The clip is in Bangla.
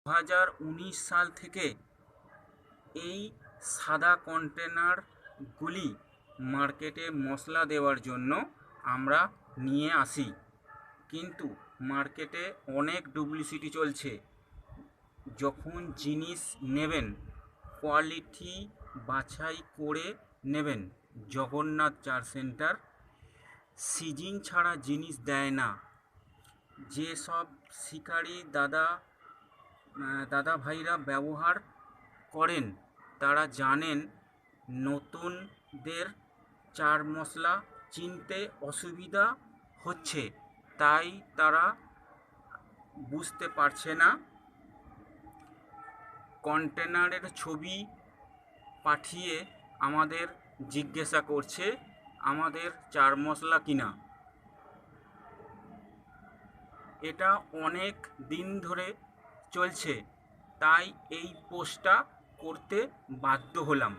2019 সাল থেকে এই সাদা কন্টেনারগুলি মার্কেটে মশলা দেওয়ার জন্য আমরা নিয়ে আসি, কিন্তু মার্কেটে অনেক ডুপ্লিসিটি চলছে। যখন জিনিস নেবেন কোয়ালিটি বাছাই করে নেবেন। জগন্নাথ চার সেন্টার সিজিন ছাড়া জিনিস দেয় না। যেসব শিকারি দাদা ভাইরা ব্যবহার করেন তারা জানেন নতুনদের চার মশলা চিনতে অসুবিধা হচ্ছে, তাই তারা বুঝতে পারছে না। কন্টেনারের ছবি পাঠিয়ে আমাদের জিজ্ঞাসা করছে আমাদের চার মশলা কিনা। এটা অনেক দিন ধরে চলছে, তাই এই পোস্টটা করতে বাধ্য হলাম।